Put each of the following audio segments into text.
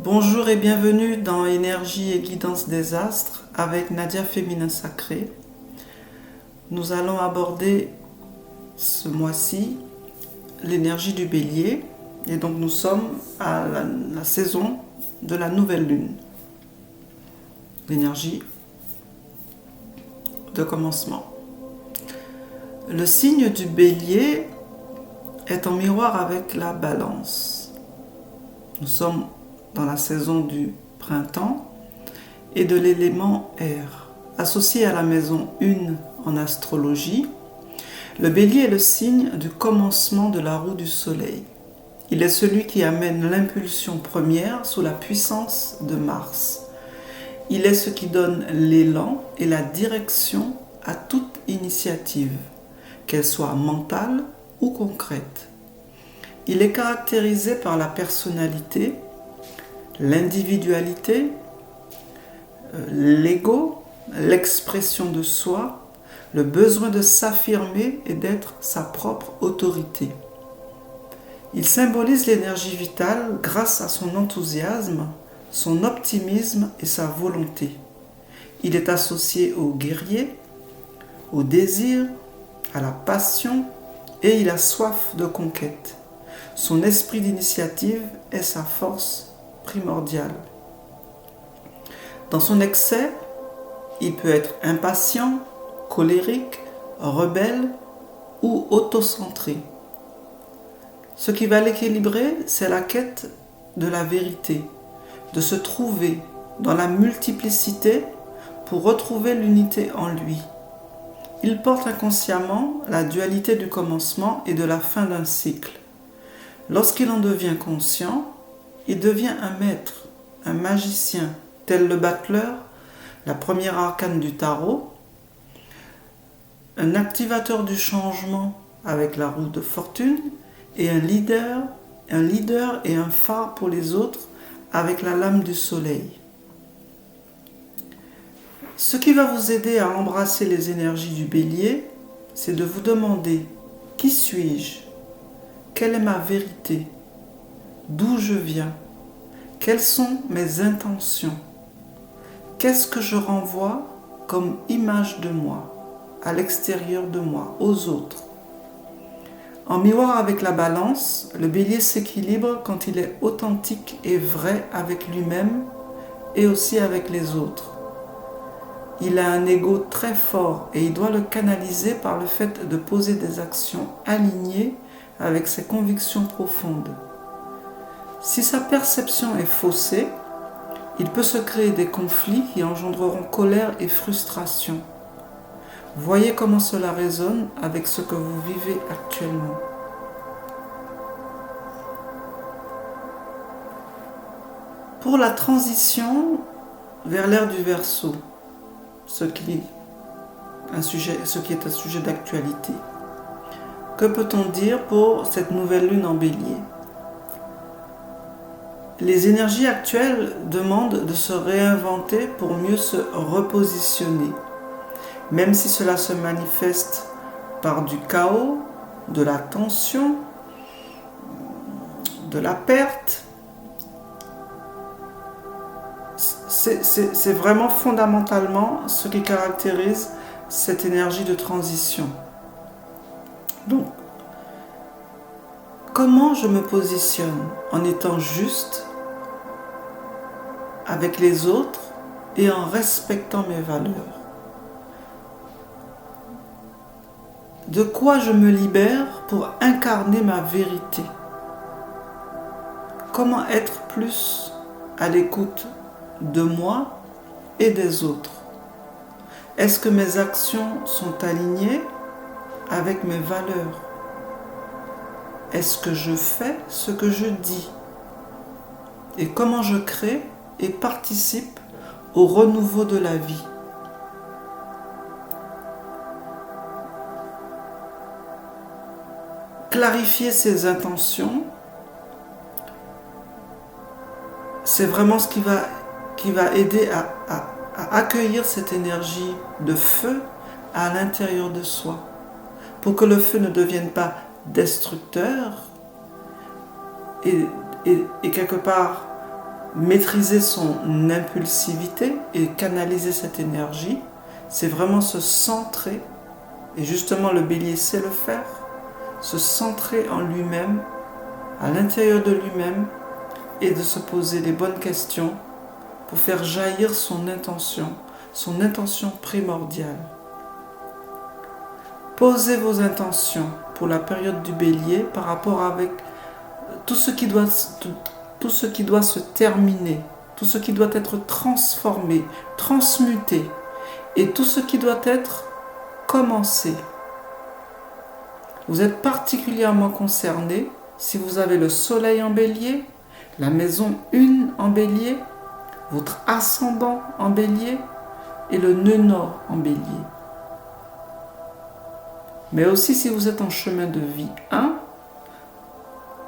Bonjour et bienvenue dans Énergie et guidance des astres avec Nadia Féminin Sacré. Nous allons aborder ce mois-ci l'énergie du Bélier et donc nous sommes à la saison de la nouvelle lune. L'énergie de commencement. Le signe du Bélier est en miroir avec la Balance. Nous sommes dans la saison du printemps et de l'élément air. Associé à la maison 1 en astrologie, le Bélier est le signe du commencement de la roue du soleil. Il est celui qui amène l'impulsion première sous la puissance de Mars. Il est ce qui donne l'élan et la direction à toute initiative, qu'elle soit mentale ou concrète. Il est caractérisé par la personnalité, l'individualité, l'ego, l'expression de soi, le besoin de s'affirmer et d'être sa propre autorité. Il symbolise l'énergie vitale grâce à son enthousiasme, son optimisme et sa volonté. Il est associé au guerrier, au désir, à la passion et il a soif de conquête. Son esprit d'initiative est sa force primordial. Dans son excès, il peut être impatient, colérique, rebelle ou autocentré. Ce qui va l'équilibrer, c'est la quête de la vérité, de se trouver dans la multiplicité pour retrouver l'unité en lui. Il porte inconsciemment la dualité du commencement et de la fin d'un cycle. Lorsqu'il en devient conscient, il devient un maître, un magicien, tel le battleur, la première arcane du tarot, un activateur du changement avec la roue de fortune et un leader et un phare pour les autres avec la lame du soleil. Ce qui va vous aider à embrasser les énergies du Bélier, c'est de vous demander « Qui suis-je ? Quelle est ma vérité ? D'où je viens ? Quelles sont mes intentions ? Qu'est-ce que je renvoie comme image de moi, à l'extérieur de moi, aux autres ?» En miroir avec la Balance, le Bélier s'équilibre quand il est authentique et vrai avec lui-même et aussi avec les autres. Il a un ego très fort et il doit le canaliser par le fait de poser des actions alignées avec ses convictions profondes. Si sa perception est faussée, il peut se créer des conflits qui engendreront colère et frustration. Voyez comment cela résonne avec ce que vous vivez actuellement. Pour la transition vers l'ère du Verseau, ce qui est un sujet d'actualité, que peut-on dire pour cette nouvelle lune en Bélier ? Les énergies actuelles demandent de se réinventer pour mieux se repositionner, même si cela se manifeste par du chaos, de la tension, de la perte. C'est vraiment fondamentalement ce qui caractérise cette énergie de transition. Donc, comment je me positionne en étant juste avec les autres et en respectant mes valeurs? De quoi je me libère pour incarner ma vérité? Comment être plus à l'écoute de moi et des autres? Est-ce que mes actions sont alignées avec mes valeurs? Est-ce que je fais ce que je dis? Et comment je crée et participe au renouveau de la vie? Clarifier ses intentions, c'est vraiment ce qui va aider à accueillir cette énergie de feu à l'intérieur de soi, pour que le feu ne devienne pas destructeur et quelque part maîtriser son impulsivité et canaliser cette énergie. C'est vraiment se centrer, et justement le bélier sait le faire, se centrer en lui-même, à l'intérieur de lui-même, et de se poser les bonnes questions pour faire jaillir son intention primordiale. Posez vos intentions pour la période du bélier par rapport avec tout ce qui doit se terminer, tout ce qui doit être transformé, transmuté, et tout ce qui doit être commencé. Vous êtes particulièrement concerné si vous avez le soleil en bélier, la maison 1 en bélier, votre ascendant en bélier et le nœud nord en bélier. Mais aussi si vous êtes en chemin de vie 1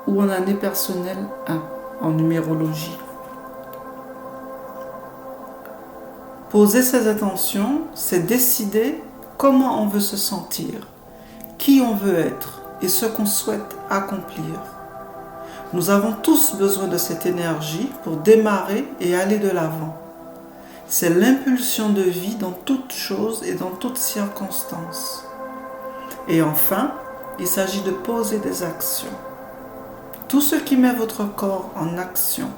ou en année personnelle 1 en numérologie. Poser ces intentions, c'est décider comment on veut se sentir, qui on veut être et ce qu'on souhaite accomplir. Nous avons tous besoin de cette énergie pour démarrer et aller de l'avant. C'est l'impulsion de vie dans toute chose et dans toute circonstance. Et enfin, il s'agit de poser des actions. Tout ce qui met votre corps en action,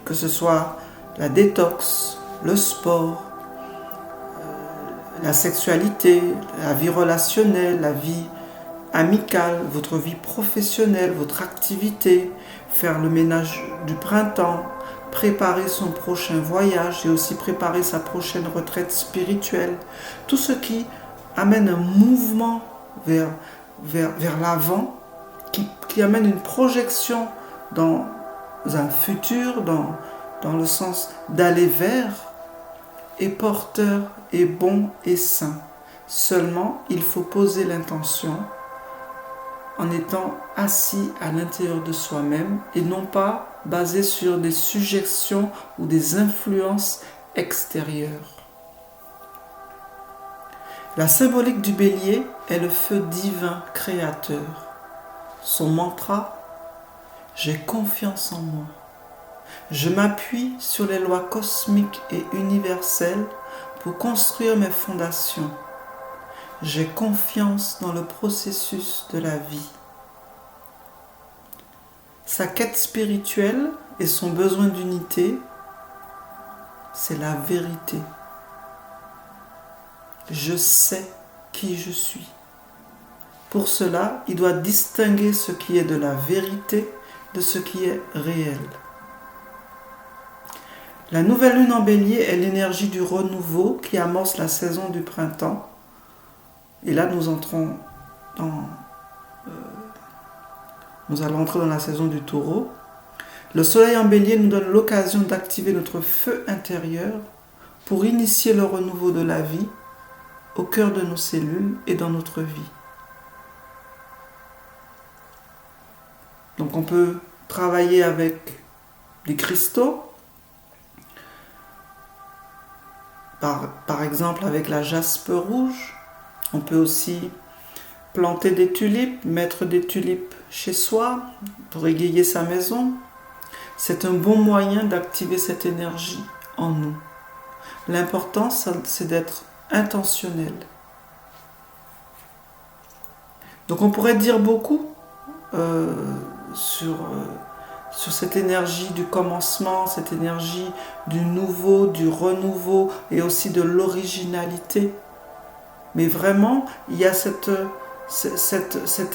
que ce soit la détox, le sport, la sexualité, la vie relationnelle, la vie amicale, votre vie professionnelle, votre activité, faire le ménage du printemps, préparer son prochain voyage et aussi préparer sa prochaine retraite spirituelle. Tout ce qui amène un mouvement vers l'avant, qui amène une projection dans un futur, dans le sens d'aller vers, est porteur, est bon et sain. Seulement, il faut poser l'intention en étant assis à l'intérieur de soi-même et non pas basé sur des suggestions ou des influences extérieures. La symbolique du bélier est le feu divin créateur. Son mantra, j'ai confiance en moi. Je m'appuie sur les lois cosmiques et universelles pour construire mes fondations. J'ai confiance dans le processus de la vie. Sa quête spirituelle et son besoin d'unité, c'est la vérité. Je sais qui je suis. Pour cela, il doit distinguer ce qui est de la vérité de ce qui est réel. La nouvelle lune en bélier est l'énergie du renouveau qui amorce la saison du printemps. Et là, nous allons entrer dans la saison du taureau. Le soleil en bélier nous donne l'occasion d'activer notre feu intérieur pour initier le renouveau de la vie au cœur de nos cellules et dans notre vie. Donc on peut travailler avec des cristaux, par exemple avec la jaspe rouge. On peut aussi planter des tulipes, mettre des tulipes chez soi pour égayer sa maison. C'est un bon moyen d'activer cette énergie en nous. L'important, c'est d'être intentionnel. Donc on pourrait dire beaucoup sur cette énergie du commencement, cette énergie du nouveau, du renouveau et aussi de l'originalité. Mais vraiment, il y a cette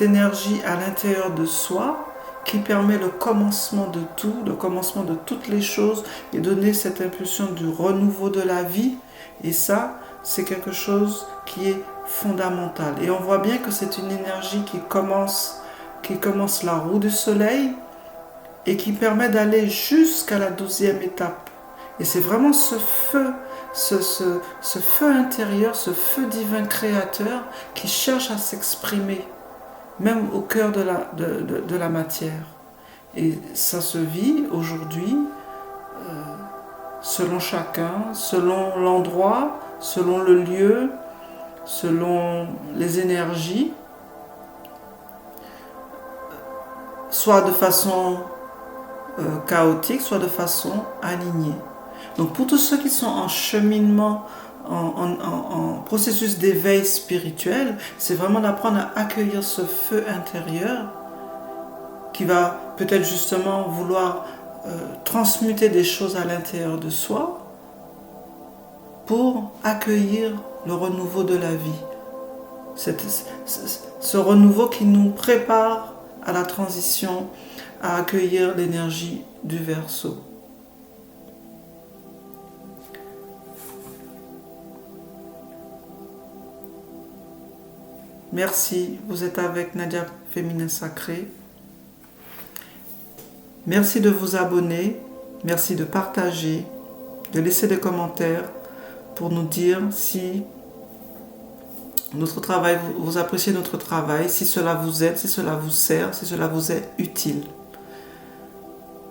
énergie à l'intérieur de soi qui permet le commencement de tout, le commencement de toutes les choses et donner cette impulsion du renouveau de la vie. Et ça, c'est quelque chose qui est fondamental. Et on voit bien que c'est une énergie qui commence la roue du soleil et qui permet d'aller jusqu'à la 12e étape. Et c'est vraiment ce feu, ce feu intérieur, ce feu divin créateur qui cherche à s'exprimer, même au cœur de la matière. Et ça se vit aujourd'hui, selon chacun, selon l'endroit, selon le lieu, selon les énergies, soit de façon chaotique, soit de façon alignée. Donc pour tous ceux qui sont en cheminement, en processus d'éveil spirituel, c'est vraiment d'apprendre à accueillir ce feu intérieur qui va peut-être justement vouloir transmuter des choses à l'intérieur de soi pour accueillir le renouveau de la vie. Ce renouveau qui nous prépare à la transition, à accueillir l'énergie du Verseau. Merci, vous êtes avec Nadia Féminin Sacré. Merci de vous abonner, merci de partager, de laisser des commentaires pour nous dire si notre travail, vous appréciez notre travail, si cela vous aide, si cela vous sert, si cela vous est utile.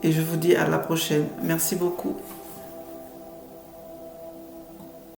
Et je vous dis à la prochaine. Merci beaucoup.